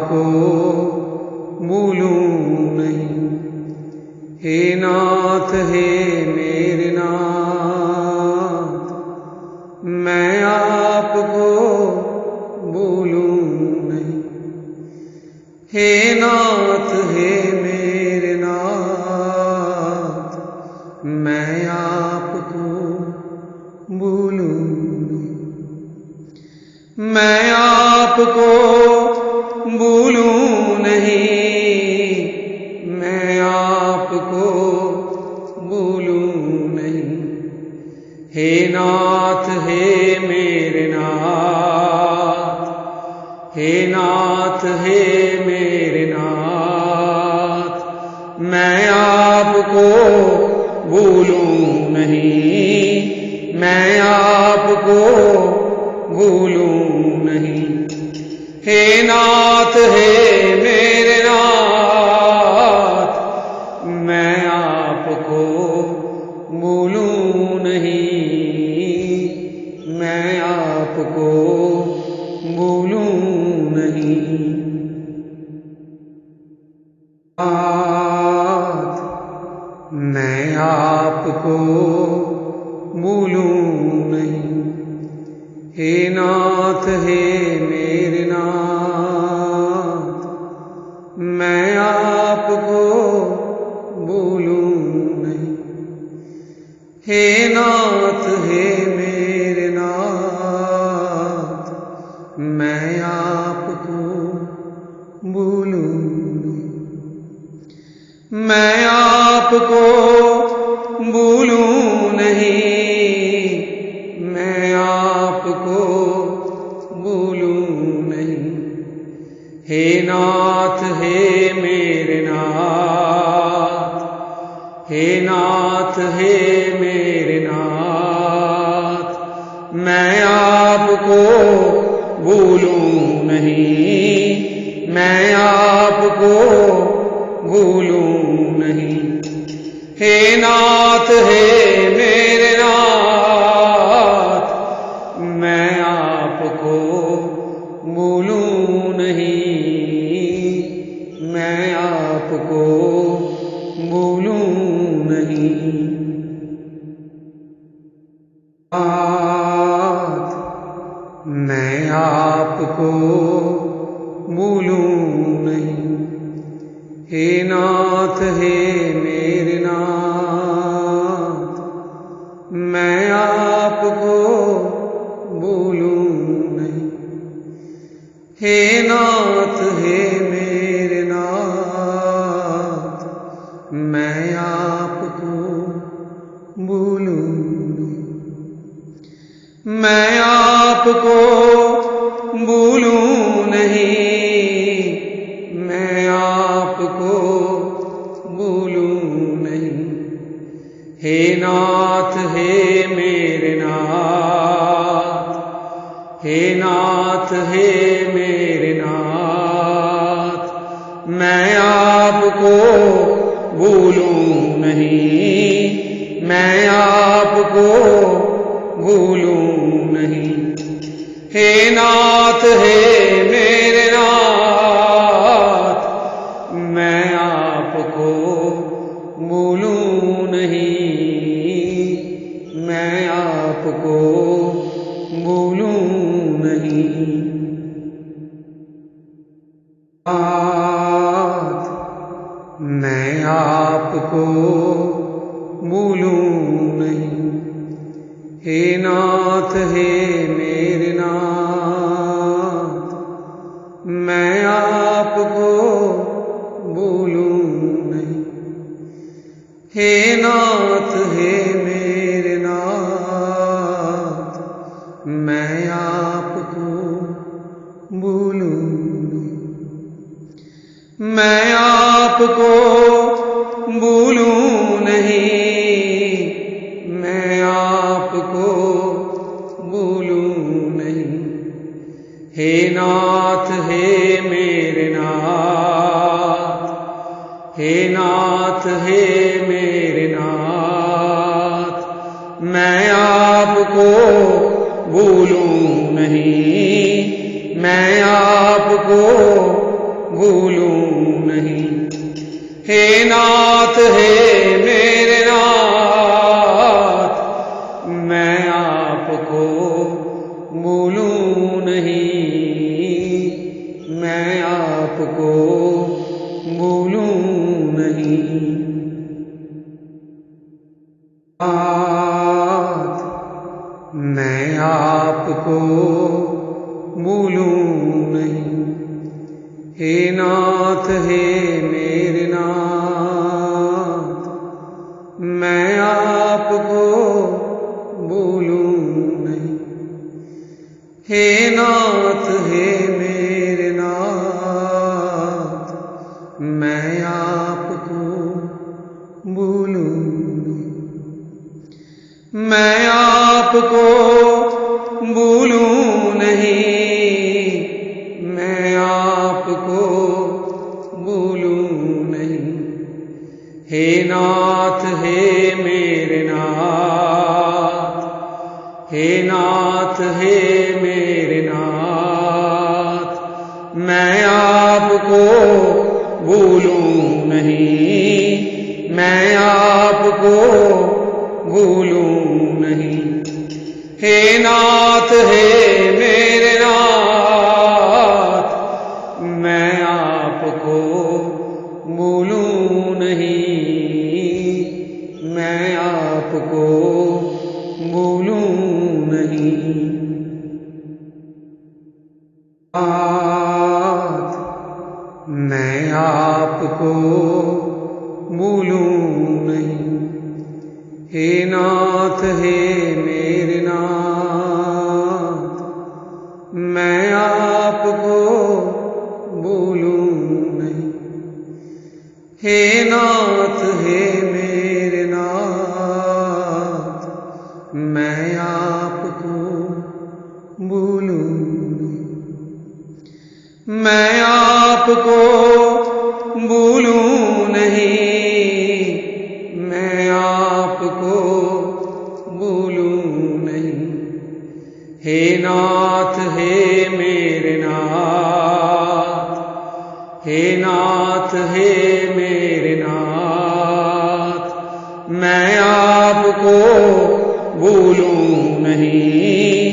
आपको भूलूं नहीं। हे नाथ हे मेरे नाथ, मैं आपको भूलूं नहीं। हे नाथ हे मेरे नाथ, मैं आपको भूलूं नहीं। मैं आपको भूलूं नहीं, मैं आपको भूलूं नहीं। हे नाथ हे मेरे नाथ, हे नाथ हे मेरे नाथ, मैं आपको भूलूं नहीं, मैं आपको भूलूं नहीं। हे नाथ हे मेरे नाथ, मैं आपको भूलूं नहीं, मैं आपको भूलूं नहीं। नाथ मैं आपको भूलूं नहीं। हे नाथ हे मेरे नाथ, मैं आपको भूलूं नहीं। हे नाथ हे मेरे नाथ, मैं आपको भूलूं नहीं। मैं आपको भूलूं नहीं, मैं आपको भूलूं नहीं। हे नाथ हे मेरे नाथ, हे नाथ हे मेरे नाथ, मैं आपको भूलूं नहीं, मैं आपको भूलूं नहीं। हे नाथ हे मेरे नाथ, मैं आपको भूलूं नहीं, मैं आपको भूलूं नहीं। नाथ मैं आपको भूलूं नहीं। हे नाथ हे मेरे नाथ, मैं आपको भूलूं नहीं। हे नाथ हे मेरे नाथ, मैं आपको भूलूं नहीं। मैं आपको भूलूं नहीं, मैं आपको भूलूं नहीं। हे नाथ हे मेरे नाथ, हे नाथ हे मेरे नाथ, मैं आपको भूलूं नहीं, मैं आपको भूलूं नहीं। हे नाथ हे मेरे नाथ, मैं आपको भूलूं नहीं, मैं आपको भूलूं नहीं। नाथ मैं आपको भूलूं नहीं। हे नाथ हे मेरे नाथ, मैं आपको भूलूं नहीं। हे नाथ हे मेरे नाथ, मैं आपको भूलूं नहीं। मैं आपको भूलूं नहीं, मैं आपको भूलूं नहीं। हे नाथ हे मेरे नाथ, हे नाथ हे मेरे नाथ, मैं आपको भूलूं नहीं, मैं आपको नाथ है मेरे नाथ, मैं आपको भूलूं नहीं, मैं आपको भूलूं नहीं। नाथ मैं आपको भूलूं नहीं, हे नाथ हे मेरे नाथ, मैं आपको भूलूं नहीं, हे नाथ हे मेरे नाथ, मैं आपको भूलूं नहीं। मैं आपको भूलूं नहीं, मैं आपको भूलूं नहीं, हे नाथ हे मेरे नाथ, हे नाथ हे मेरे नाथ, मैं आपको भूलूं नहीं, मैं आपको भूलूं नहीं, हे नाथ हे मेरे नाथ, मैं आपको भूलूं नहीं, मैं आपको भूलूं नहीं। नाथ मैं आपको भूलूं नहीं, हे नाथ हे मेरे नाथ, मैं आपको भूलूं नहीं, हे नाथ हे मेरे नाथ, मैं आपको भूलूं नहीं। मैं आपको भूलूं नहीं, मैं आपको भूलूं नहीं, हे नाथ हे मेरे नाथ, हे नाथ हे मेरे नाथ, मैं आपको भूलूं नहीं,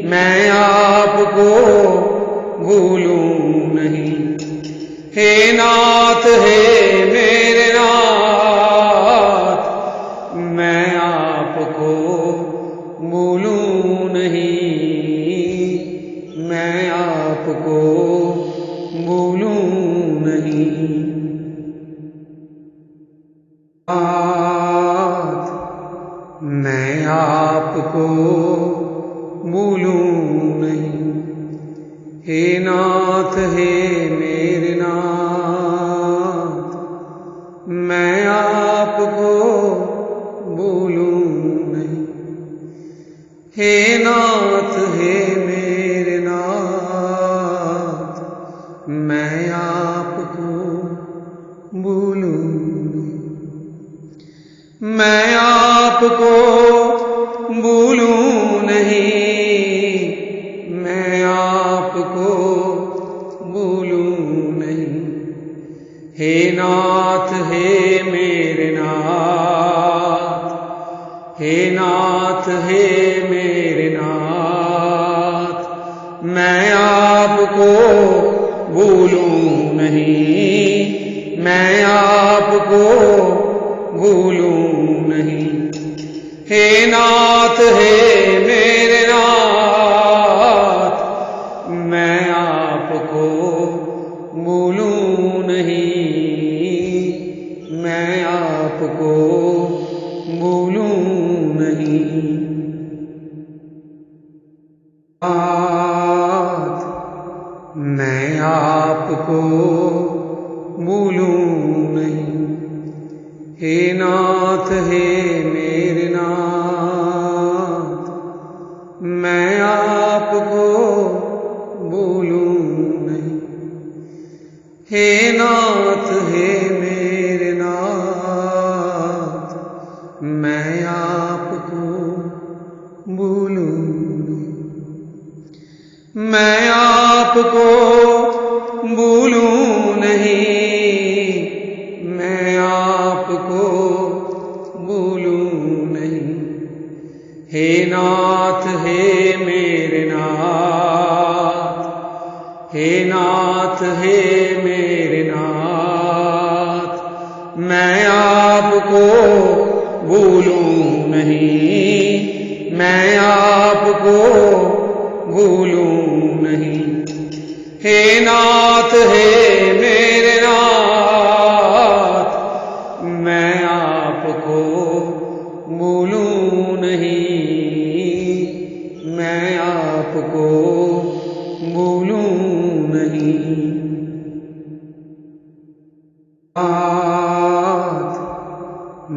मैं आपको भूलूं नहीं, हे नाथ हे मेरे नाथ, मैं आपको भूलूं नहीं, मैं आपको भूलूं नहीं। नाथ मैं आपको भूलूं नहीं, हे नाथ हे मेरे नाथ, मैं आपको भूलूं नहीं, हे नाथ हे मेरे नाथ, मैं आपको भूलूं नहीं। मैं आपको भूलूं नहीं, मैं आपको भूलूं नहीं, हे नाथ हे मेरे नाथ, हे नाथ हे मेरे नाथ, मैं आपको भूलूं नहीं, मैं आपको भूलूं नहीं, हे नाथ हे मेरे नाथ, मैं आपको भूलूं नहीं, मैं आपको भूलूं नहीं। नाथ मैं आपको भूलूं नहीं, हे नाथ हे मेरे नाथ, मैं आपको भूलूं नहीं, हे नाथ हे मेरे नाथ, मैं आपको भूलूं नहीं। मैं आपको भूलूं नहीं, मैं आपको हे नाथ हे मेरे नाथ, मैं आपको भूलूं नहीं, मैं आपको भूलूं नहीं। हे नाथ हे मेरे नाथ, मैं आपको भूलूं नहीं, मैं आपको भूलूं नहीं।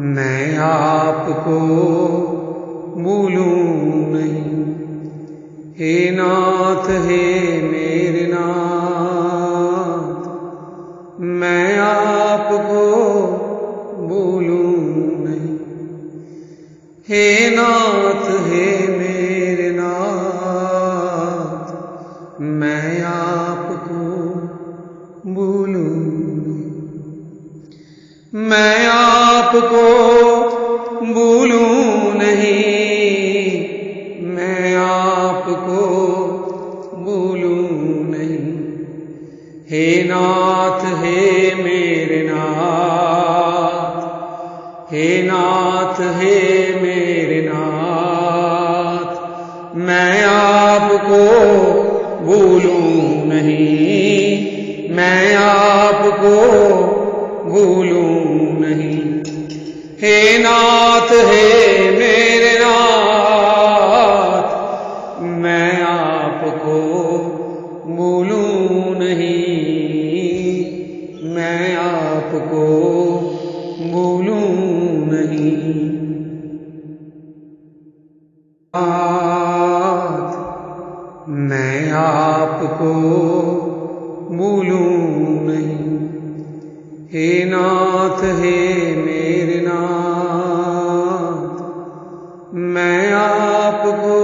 मैं आपको भूलूं नहीं। हे नाथ हे मेरे नाथ, मैं आपको भूलूं नहीं। हे नाथ हे मेरे नाथ, मैं आपको भूलूं नहीं। मैं आपको भूलूं नहीं, मैं आपको भूलूं नहीं। हे नाथ हे मेरे नाथ, हे नाथ हे मेरे नाथ, मैं आपको भूलूं नहीं, मैं आपको भूलूं नहीं। हे नाथ हे मेरे नाथ, मैं आपको भूलूं नहीं, मैं आपको भूलूं नहीं। मैं आपको भूलूं नहीं। हे नाथ हे मेरे नाथ, मैं आपको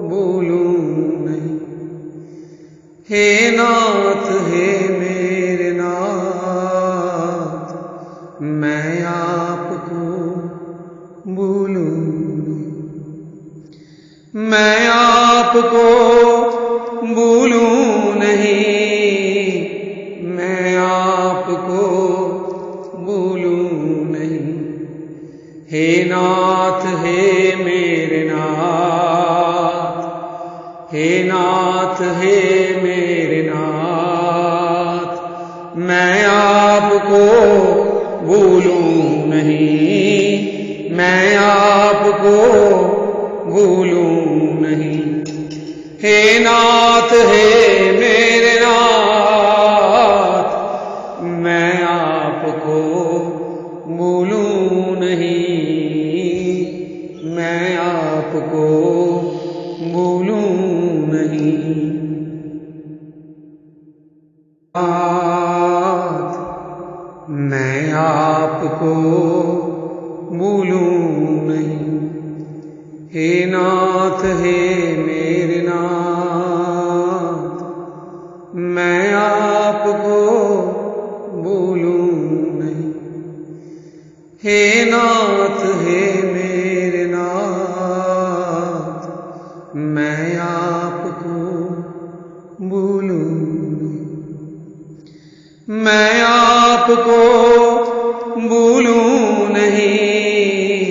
भूलूं नहीं। हे नाथ हे मेरे नाथ, मैं आपको भूलूं नहीं। मैं आपको भूलूं नहीं, मैं आपको भूलूं नहीं। हे नाथ हे मेरे नाथ, हे नाथ हे मेरे नाथ, मैं आपको भूलूं नहीं, मैं आपको भूलूं नहीं। हे नाथ हे मेरे नाथ, मैं आपको भूलूं नहीं, मैं आपको भूलूं नहीं। मैं आपको भूलूं नहीं। हे नाथ हे मेरे नाथ, मैं आपको भूलूं नहीं। हे नाथ हे मेरे नाथ, मैं आपको भूलूं नहीं। मैं आपको भूलूं नहीं,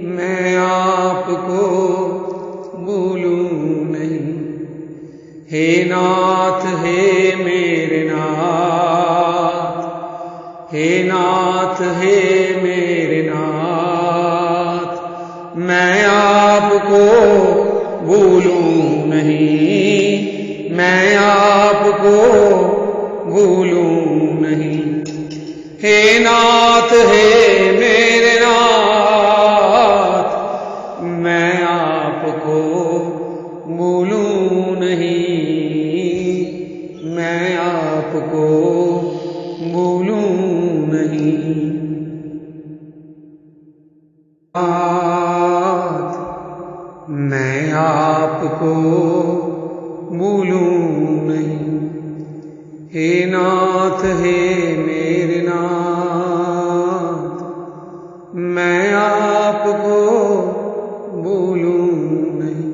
मैं आपको भूलूं नहीं। हे नाथ हे मेरे नाथ, हे नाथ हे मेरे नाथ, मैं आपको भूलूं नहीं, मैं आपको भूलूं नहीं। हे नाथ हे मेरे नाथ, मैं आपको भूलूं नहीं, मैं आपको भूलूं नहीं। मैं आपको भूलूं नहीं। हे नाथ हे मेरे नाथ, मैं आपको भूलूं नहीं।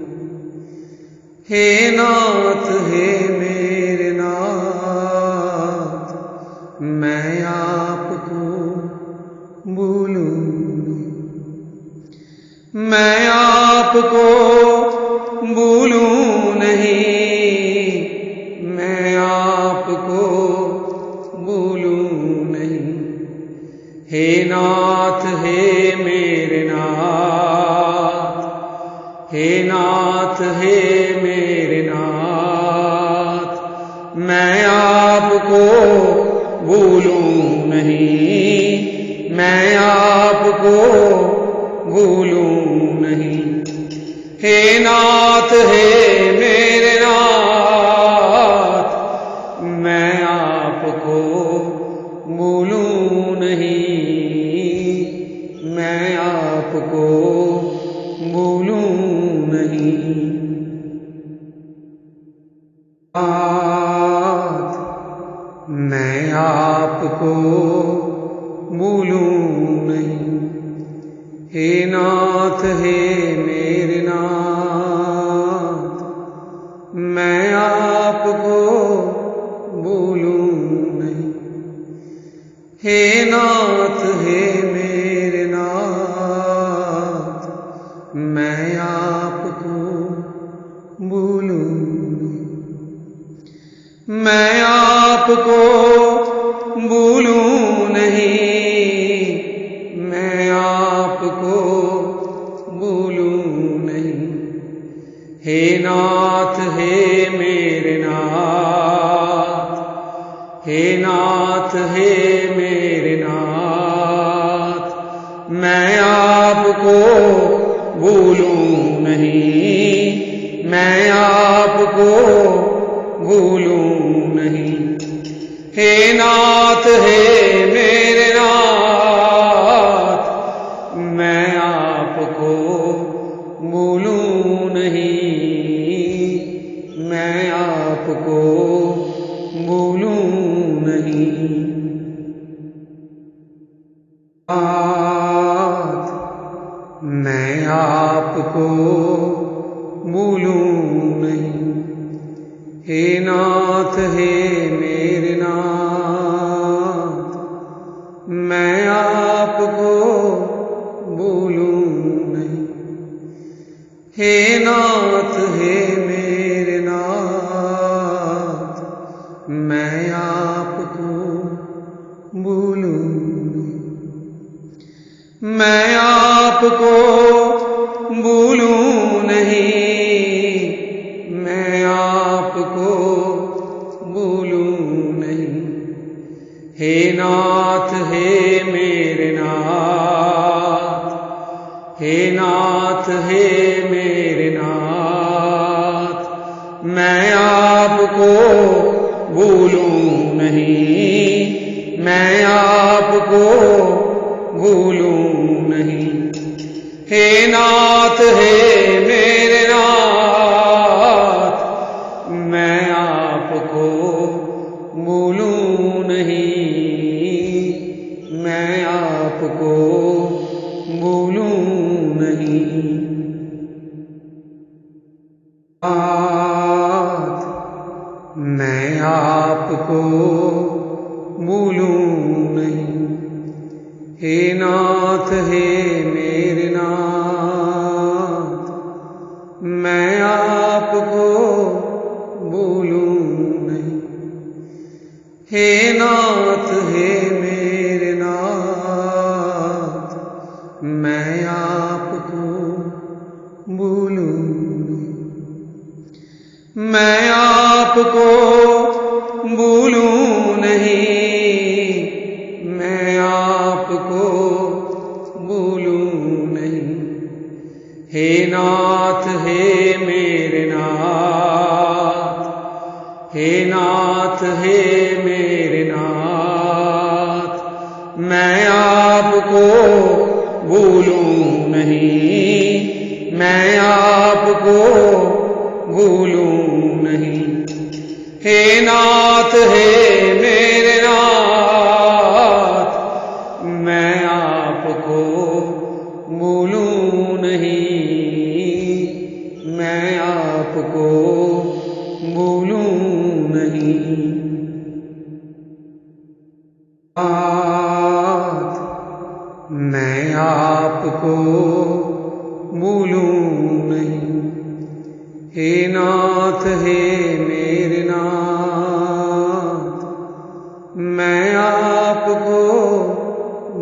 हे नाथ हे मेरे मैं आपको भूलूं नहीं, मैं आपको भूलूं नहीं। हे नाथ हे मेरे नाथ, हे नाथ हे मेरे नाथ, मैं आपको भूलूं नहीं, मैं आपको भूलूं नहीं। हे नाथ हे मेरे नाथ, मैं आपको भूलूं नहीं, मैं आपको भूलूं नहीं। मैं आपको भूलूं नहीं। हे नाथ हे मेरे नाथ, मैं आपको भूलूं नहीं। हे नाथ हे मेरे नाथ, मैं आपको भूलूं नहीं। मैं आपको भूलूं नहीं, मैं आपको भूलूं नहीं। हे नाथ हे मेरे नाथ, हे नाथ हे मेरे नाथ, मैं आपको भूलूं नहीं, मैं आपको भूलूं नहीं। हे नाथ हे मेरे नाथ, मैं आपको भूलूं नहीं, मैं आपको भूलूं नहीं। मैं आपको भूलूं नहीं। हे नाथ हे मेरे नाथ, मैं आपको भूलूं नहीं। हे नाथ हे मेरे नाथ, मैं आपको भूलूं नहीं। मैं आपको भूलूं नहीं, मैं आपको भूलूं नहीं। हे नाथ हे मेरे नाथ, हे नाथ हे मेरे नाथ, मैं आपको भूलूं नहीं, मैं आपको भूलूं नहीं। हे नाथ हे मेरे नाथ, मैं आपको भूलूं नहीं, मैं आपको भूलूं नहीं। मैं आपको भूलूं नहीं। हे नाथ हे मेरे नाथ, मैं आपको भूलूं नहीं। हे नाथ हे मेरे नाथ, मैं आपको भूलूं नहीं। मैं आपको भूलूं नहीं, मैं आपको भूलूं नहीं। हे नाथ हे मेरे नाथ, हे नाथ हे मेरे नाथ, मैं आपको भूलूं नहीं, मैं आपको भूलूं नहीं। हे नाथ हे मेरे नाथ, मैं आपको भूलूं नहीं, मैं आपको भूलूं नहीं। मैं आपको नाथ हे मेरे नाथ, मैं आपको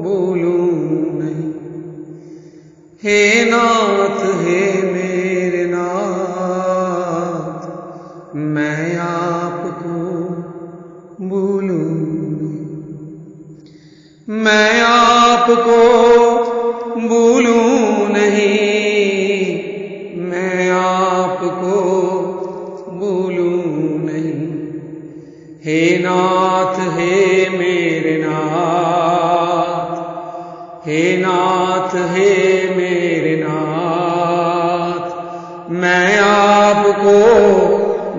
भूलूं नहीं। हे नाथ हे मेरे नाथ, मैं आपको भूलूं नहीं। मैं आपको भूलूं नहीं, मैं आपको भूलूं नहीं। हे नाथ हे मेरे नाथ, हे नाथ हे मेरे नाथ, मैं आपको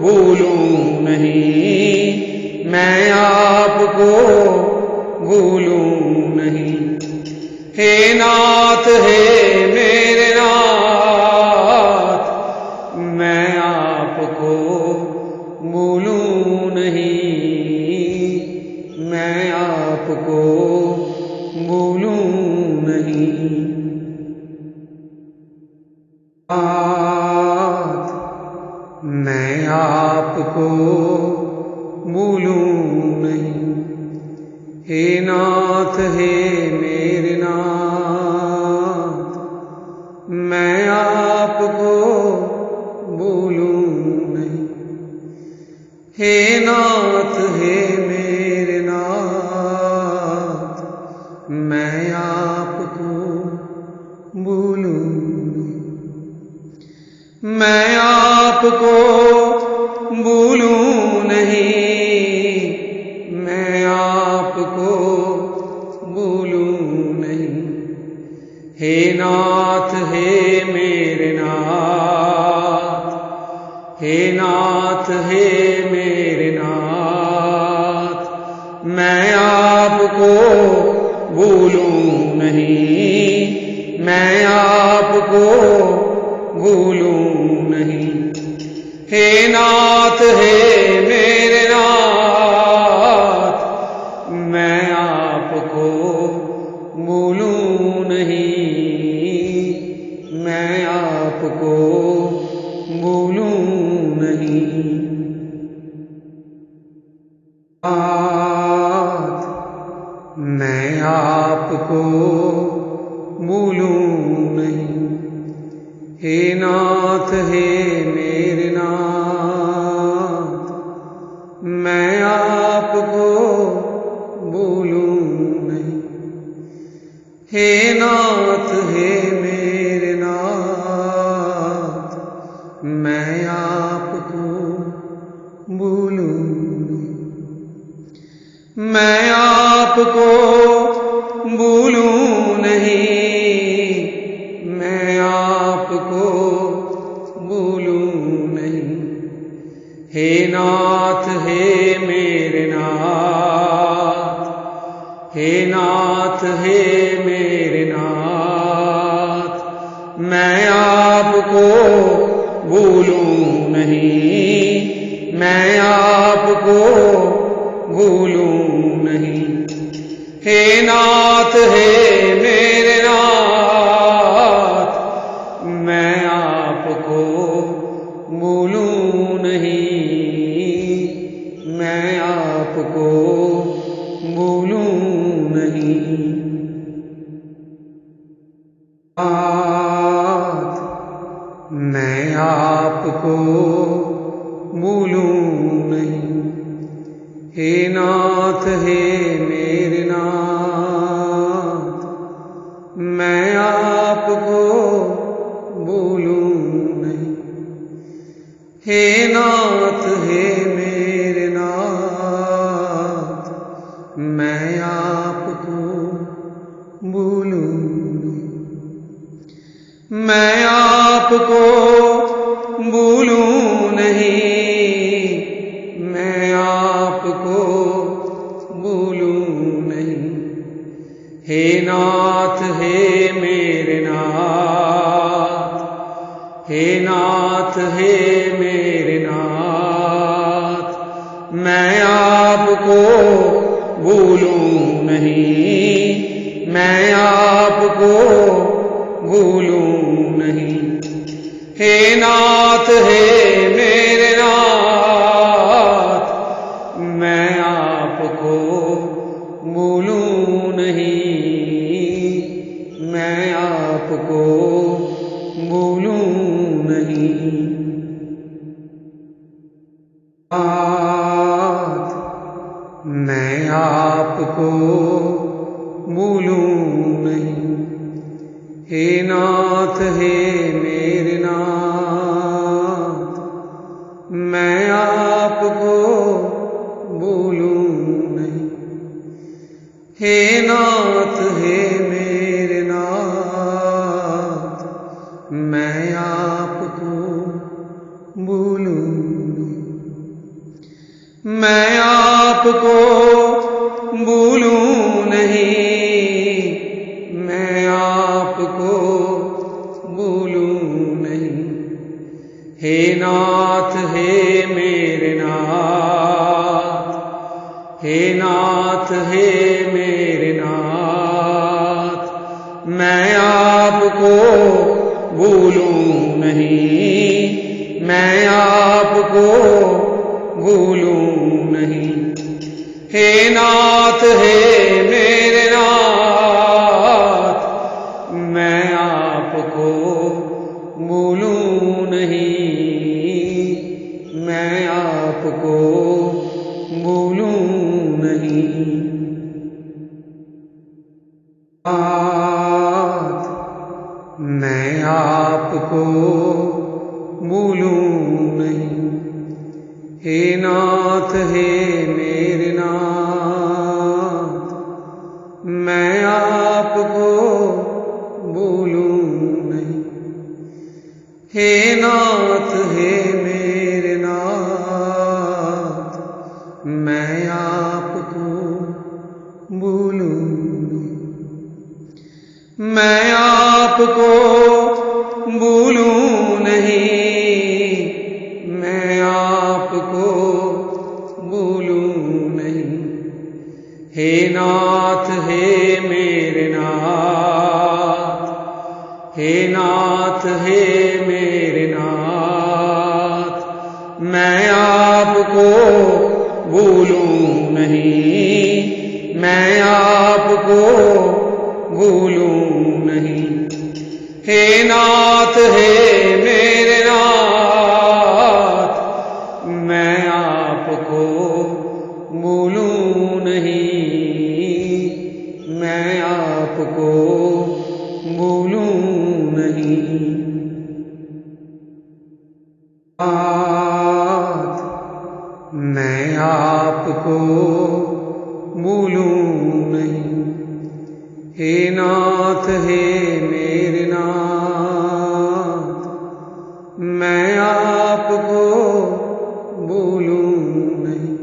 भूलूं नहीं, मैं आपको भूलूं नहीं। हे नाथ हे मेरे नाथ, मैं आपको भूलूं नहीं, मैं आपको भूलूं नहीं। नाथ मैं आपको भूलूं नहीं। हे नाथ हे मेरे नाथ, मैं आपको भूलूं नहीं। हे नाथ हे मेरे नाथ, मैं आपको भूलूं नहीं। मैं आपको भूलूं नहीं, मैं आपको भूलूं नहीं। हे नाथ हे मेरे नाथ, हे नाथ हे मेरे नाथ, मैं आपको भूलूं नहीं, मैं आपको भूलूं नहीं। हे नाथ हे मेरे नाथ, मैं आपको भूलूं नहीं, मैं आपको भूलूं नहीं। नाथ मैं आपको भूलूं नहीं। हे नाथ हे मेरे नाथ, मैं आपको भूलूं नहीं। हे नाथ हे मेरे नाथ, मैं आपको भूलूं नहीं। मैं आपको भूलूं नहीं, मैं आपको भूलूं नहीं। हे नाथ हे मेरे नाथ, हे नाथ हे मेरे नाथ, मैं आपको भूलूं नहीं, मैं आपको भूलूं नहीं। हे नाथ हे मेरे नाथ, मैं आपको भूलूं नहीं, मैं आपको भूलूं नहीं। नाथ मैं आपको भूलूं नहीं। हे नाथ हे मेरे नाथ, मैं आपको भूलूं नहीं। हे नाथ हे मेरे नाथ, मैं आपको भूलूं नहीं। मैं आपको भूलूं नहीं, मैं आपको भूलूं नहीं। हे नाथ हे मेरे नाथ, हे नाथ हे मेरे नाथ, मैं आपको भूलूं नहीं, मैं आपको भूलूं नहीं। हे बात मैं आपको भूलूं नहीं। हे नाथ हे मेरे नाथ, मैं आपको भूलूं नहीं। हे नाथ हे मेरे नाथ, मैं आपको भूलूं नहीं। मैं आपको भूलूं नहीं, मैं आपको भूलूं नहीं। हे नाथ हे मेरे नाथ, हे नाथ हे मेरे नाथ, मैं आपको भूलूं नहीं, मैं आपको भूलूं नहीं। हे नाथ हे मेरे नाथ, मैं आपको भूलूं नहीं, मैं आपको भूलूं नहीं। बात मैं आपको भूलूं नहीं। हे नाथ हे मेरे नाथ, मैं आपको भूलूं नहीं। हे नाथ हे मेरे नाथ, मैं आपको भूलूं नहीं। मैं आपको भूलूं नहीं, मैं आपको भूलूं नहीं। हे नाथ हे मेरे नाथ, हे नाथ हे मेरे नाथ, मैं आपको भूलूं नहीं, मैं आपको भूलूं नहीं। हे नाथ हे मेरे नाथ, मैं आपको भूलूं नहीं, मैं आपको भूलूं नहीं। बात मैं आपको भूलूं नहीं। हे नाथ हे मेरे नाथ, मैं आपको भूलूं नहीं।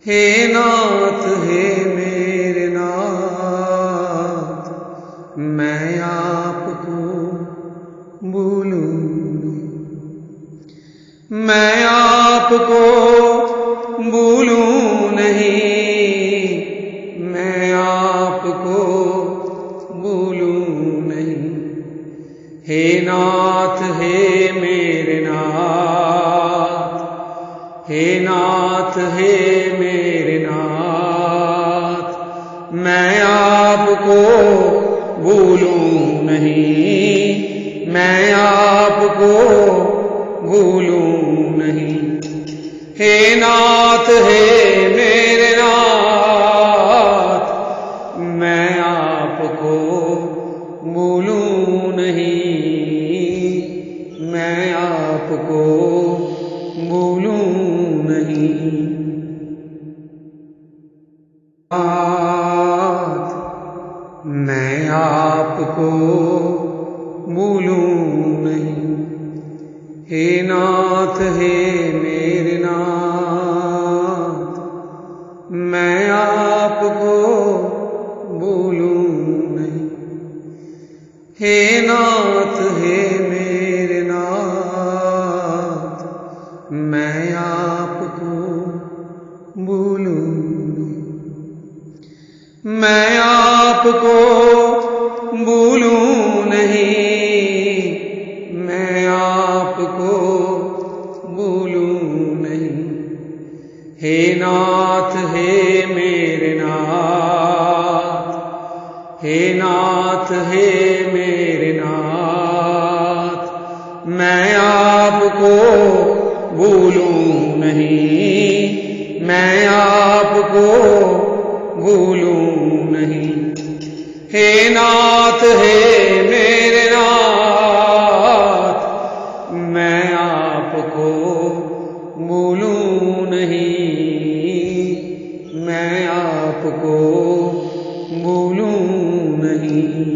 हे नाथ हे मेरे नाथ, मैं आपको भूलूं नहीं। मैं आपको भूलूं नहीं, मैं आपको भूलूं नहीं। हे नाथ हे मेरे नाथ, हे नाथ हे मेरे नाथ, मैं आपको भूलूं नहीं, मैं आपको भूलूं नहीं। हे नाथ हे मेरे नाथ, मैं आपको भूलूं नहीं, मैं आपको भूलूं नहीं। बात मैं आपको भूलूं नहीं। हे नाथ हे मेरे नाथ, मैं आपको भूलूं नहीं। हे नाथ हे मेरे नाथ, मैं आपको भूलूं नहीं। मैं आपको भूलूं नहीं, मैं आपको भूलूं नहीं। हे नाथ हे मेरे नाथ, हे नाथ हे मेरे नाथ, मैं आपको भूलूं नहीं, मैं आपको भूलूं नहीं। हे नाथ हे मेरे नाथ, मैं आपको भूलूं नहीं, मैं आपको भूलूं नहीं।